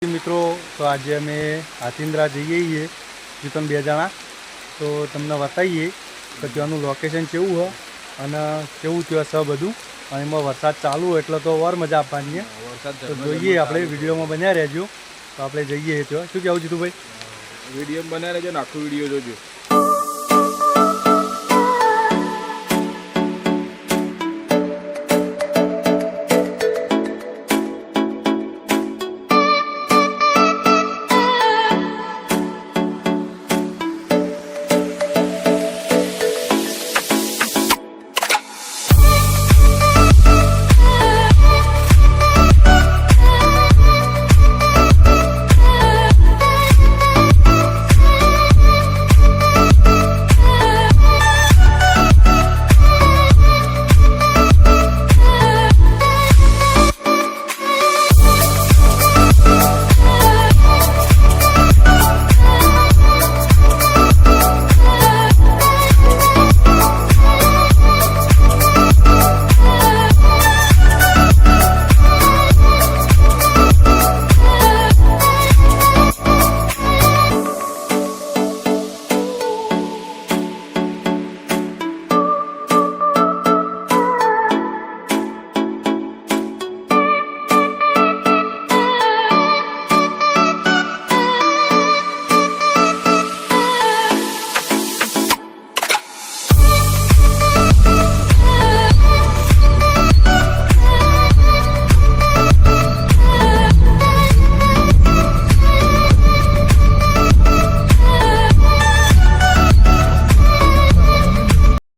મિત્રો તો આજે અમે હાથીન્દ્રા જઈએ છીએ જીતન બે જણા તો તમને બતાવીએ કે ત્યાંનું લોકેશન કેવું છે અને કેવું ત્યાં છે બધું અને એમાં વરસાદ ચાલુ એટલે તો વાર મજા આપવાની છે તો જોઈએ આપણે વિડીયોમાં બન્યા રહેજો તો આપણે જઈએ ત્યાં શું કહેવું જીતુભાઈ વિડીયો બન્યા રહેજો ને આખું વિડીયો જોજો।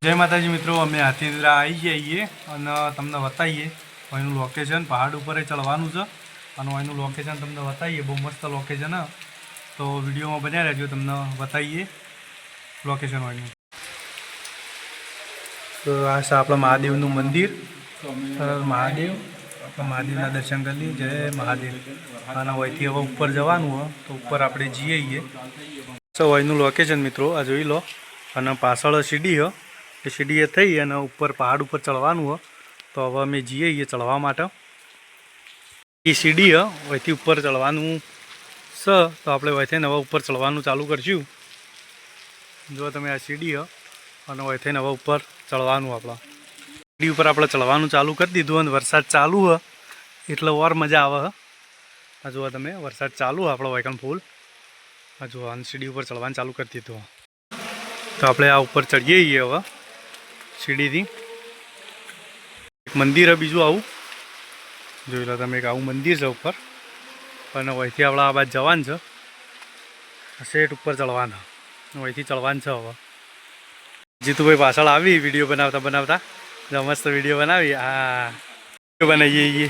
જય માતાજી મિત્રો અમે હાથીન્દ્રા આવી જઈએ અને તમને બતાવીએ અહીંનું લોકેશન પહાડ ઉપર ચડવાનું છે અને અહીંનું લોકેશન તમને બતાવીએ બહુ મસ્ત લોકેશન છે તો વિડીયોમાં બન્યા રહેજો તમને બતાવીએ લોકેશન અહીંનું તો આ છે આપણા મહાદેવનું મંદિર મહાદેવ આપણા મહાદેવના દર્શન કરી લઈએ જય મહાદેવ અને અહીંથી હવે ઉપર જવાનું હોય તો ઉપર આપણે જઈએ તો અહીંનું લોકેશન મિત્રો આ જોઈ લો અને પાછળ સીડી હોય એ સીડીએ થઈ અને ઉપર પહાડ ઉપર ચડવાનું હોય તો હવે અમે જઈએ ચડવા માટે એ સીડી અહીંથી ઉપર ચડવાનું છે તો આપણે અહીંથી હવે ઉપર ચડવાનું ચાલુ કરશું જો તમે આ સીડી અને અહીંથી હવે ઉપર ચડવાનું આપણા સીડી ઉપર આપણે ચડવાનું ચાલુ કરી દીધું અને વરસાદ ચાલુ હોય એટલે ઓર મજા આવે આ જુઓ તમે વરસાદ ચાલુ આપણો વાયકન ફૂલ આ જુઓ આ સીડી ઉપર ચડવાનું ચાલુ કરી દીધું તો આપણે આ ઉપર ચડીએ હવે સીડીથી એક મંદિર છે બીજું આવું જોઈ લો તમે એક આવું મંદિર છે ઉપર અને અહીંથી આપણે આ બાદ જવાનું છે સેટ ઉપર ચડવાના અહીંથી ચડવાનું છે હવે જીતુભાઈ પાછળ આવી વિડીયો બનાવતા મસ્ત વિડીયો બનાવી હા બનાવીએ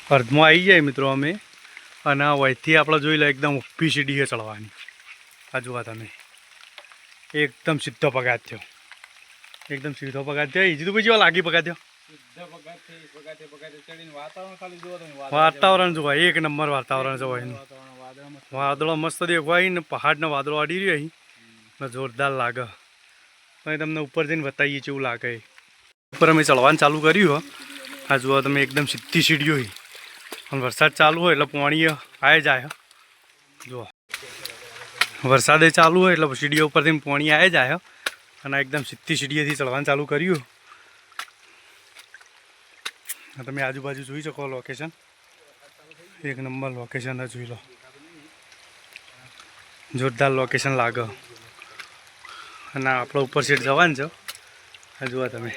અર્ધમાં આવી જાય મિત્રો અમે અને અહીંથી આપણે જોઈ લો એકદમ ઊભી સીડીએ ચડવાની આ જુઓ તમે એકદમ સીધો પગાથ્યો એકદમ સીધો પગાથ્યો એ જીતું ભાઈ જેવા લાગી પગાથ્યો વાતાવરણ જોવા એક નંબર વાતાવરણ છે એનું વાદળો મસ્ત દેખાય ને પહાડનો વાદળો અડી રહ્યો અહીં જોરદાર લાગે અહીં તમને ઉપર જઈને બતાવીએ કેવું લાગે ઉપર અમે ચડવાનું ચાલુ કર્યું આ જુઓ તમે એકદમ સીધી સીડીઓ અને વરસાદ ચાલુ હોય એટલે પાણી આવી જાય જુઓ વરસાદે ચાલુ હોય એટલે સીડીઓ ઉપરથી પાણી આવી જાય અને એકદમ સીધી સીડીએથી ચડવાનું ચાલુ કર્યું તમે આજુબાજુ જોઈ શકો લોકેશન એક નંબર લોકેશન જોઈ લો જોરદાર લોકેશન લાગે અને આપણે ઉપર સીટ જવાનું છે આ જુઓ તમે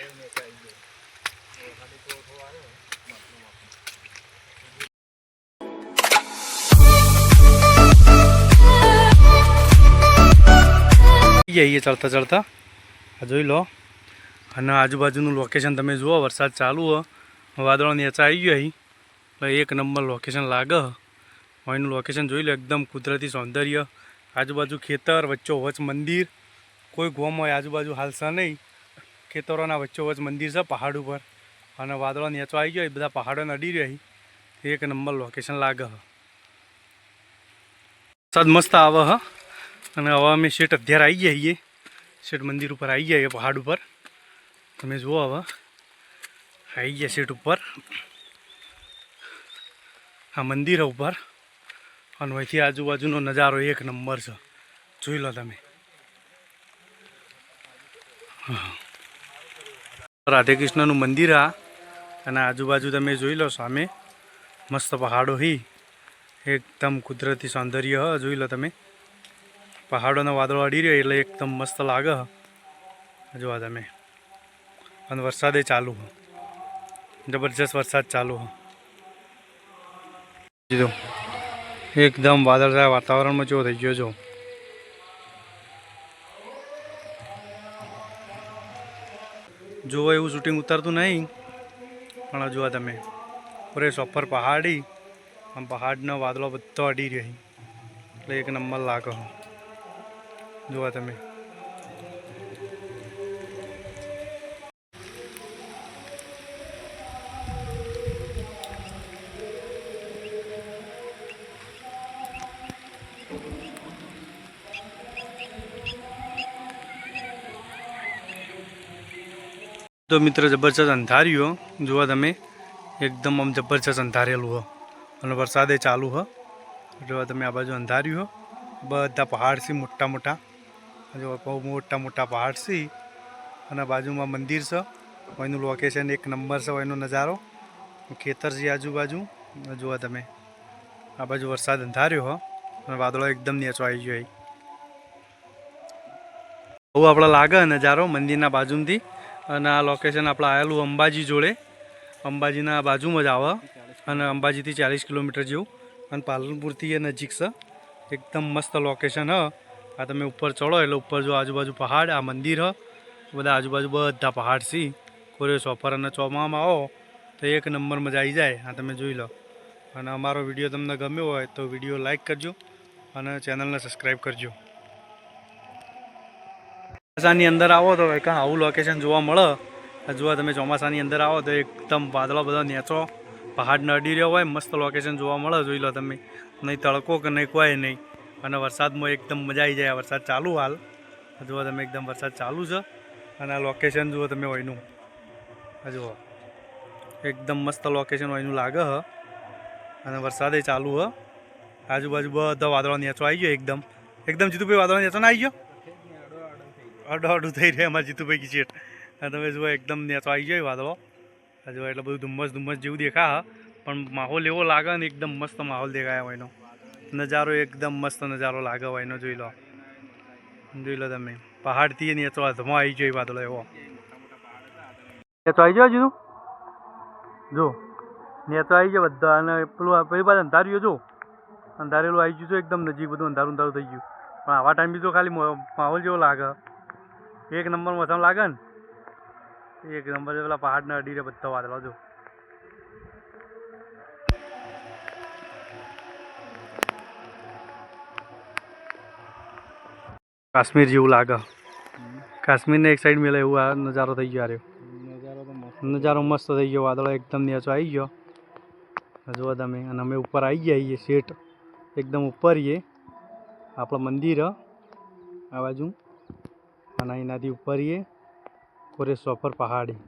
જઈએ ચડતા આ જોઈ લો અને આજુબાજુનું લોકેશન તમે જુઓ વરસાદ ચાલુ હોય વાદળો નીચે આવી ગયો અહીં એટલે એક નંબર લોકેશન લાગે અહીંનું લોકેશન જોઈ લો એકદમ કુદરતી સૌંદર્ય આજુબાજુ ખેતર વચ્ચોવચ મંદિર કોઈ ગોમ હોય આજુબાજુ હાલ છે નહીં ખેતરોના વચ્ચોવચ મંદિર છે પહાડ ઉપર અને વાદળો નેચો આવી ગયો, એ બધા પહાડો નડી રહી, એક નંબર લોકેશન લાગે હ. વરસાદ મસ્ત આવે હ. અને હવે અમે શેઠ અત્યારે આવી ગયા છીએ, શેઠ મંદિર ઉપર આવી ગયા પહાડ ઉપર. તમે જુઓ હવે આવી ગયા શેઠ ઉપર, આ મંદિર ઉપર. અને અહીંથી આજુબાજુનો નજારો એક નંબર છે, જોઈ લો તમે. રાધે કૃષ્ણનું મંદિર આ, અને આજુબાજુ તમે જોઈ લો સામે મસ્ત પહાડો હી, એકદમ કુદરતી સૌંદર્ય હ. જોઈ લો તમે, પહાડોનો વાદળો અડી રહ્યો એટલે એકદમ મસ્ત લાગે હ. જોવા તમે, અને વરસાદે ચાલુ હ, જબરજસ્ત વરસાદ ચાલુ હ. જો એકદમ વાદળછાયા વાતાવરણમાં કેવો થઈ ગયો જો. જોવો એવું શૂટિંગ ઉતરતું નહીં, પણ જોવા તમે પૂરે સોપર પહાડી, આમ પહાડનો વાદળો બધો અડી રહ્યો એટલે એક નંબર લાગે. જોવા તમે, તો મિત્ર જબરજસ્ત અંધાર્યું જોવા તમે, એકદમ આમ જબરજસ્ત અંધારેલું હો. અને વરસાદે ચાલુ હ. જોવા તમે, આ બાજુ અંધાર્યું હો, બધા પહાડ છે મોટા મોટા. જો બહુ મોટા મોટા પહાડ છે, અને બાજુમાં મંદિર છે. એનું લોકેશન એક નંબર છે, એનો નજારો ખેતર છે આજુબાજુ. જોવા તમે, આ બાજુ વરસાદ અંધાર્યો હો, અને વાદળો એકદમ નેચો આવી ગયો. બહુ આપણે લાગે નજારો મંદિરના બાજુથી. અને આ લોકેશન આપણે આવેલું અંબાજી જોડે, અંબાજીના બાજુમાં જ આવે. અને અંબાજીથી 40 કિલોમીટર જેવું, અને પાલનપુરથી એ નજીક છે. એકદમ મસ્ત લોકેશન હ. આ તમે ઉપર ચડો એટલે ઉપર જો આજુબાજુ પહાડ, આ મંદિર હ, બધા આજુબાજુ બધા પહાડ છે. કોરે સોફર અને ચોમામાં આવો તો એક નંબર મજા આવી જાય. આ તમે જોઈ લો. અને અમારો વિડીયો તમને ગમ્યો હોય તો વિડીયો લાઈક કરજો, અને ચેનલને સબસ્ક્રાઈબ કરજો. ચોમાસાની અંદર આવો તો કાં આવું લોકેશન જોવા મળે. જોવા તમે, ચોમાસાની અંદર આવો તો એકદમ વાદળો બધો નેચો પહાડને અડી રહ્યો હોય, મસ્ત લોકેશન જોવા મળે. જોઈ લો તમે, નહીં તડકો કે નહીં કોઈ નહીં. અને વરસાદમાં એકદમ મજા આવી જાય. વરસાદ ચાલુ હાલ જુઓ તમે, એકદમ વરસાદ ચાલુ છે. અને આ લોકેશન જુઓ તમે હોયનું, જુઓ એકદમ મસ્ત લોકેશન હોયનું લાગે હ. અને વરસાદે ચાલુ હ. આજુબાજુ બધા વાદળો નેચો આવી ગયો એકદમ. એકદમ જીતુભાઈ, વાદળો નેચો ના આવી ગયો? અડું થઈ રહ્યા અમારે જીતુભાઈ કી શેઠ. અને તમે જુઓ એકદમ નેચો આવી ગયો વાદળો. જુઓ એટલે બધું ધુમ્મસ ધુમ્મસ જેવું દેખા, પણ માહોલ એવો લાગે ને, એકદમ મસ્ત માહોલ દેખાય હોયનો. નજારો એકદમ મસ્ત નજારો લાગે હોયનો. જોઈ લો, જોઈ લો તમે, પહાડથી નેચો હાથમાં આવી ગયો વાદળો એવો. નેચો આવી ગયો જીતું, જો નેચો આવી ગયો બધા. અને પેલું પેલી બાજુ અંધાર્યું જો, અંધારેલું આવી ગયું છે એકદમ નજીક, બધું અંધારું અંધારું થઈ ગયું. પણ આવા ટાઈમ બી તો ખાલી માહોલ જેવો લાગે, એક નંબર મોસમ લાગે ને, એક નંબર. પેલા પહાડને અડી રહ્યા બધા વાદળો જો. કાશ્મીર જેવું લાગે, કાશ્મીરને એક સાઈડ મેળે એવું આ નજારો થઈ ગયો. આ નજારો મસ્ત થઈ ગયો, વાદળો એકદમ નેચો આવી ગયો. જુઓ તમે, અને અમે ઉપર આવી ગયા છીએ શેઠ, એકદમ ઉપર છીએ. આપણું મંદિર આ બાજુ, અને એનાથી ઉપર છીએ કોરે સોફર પહાડી.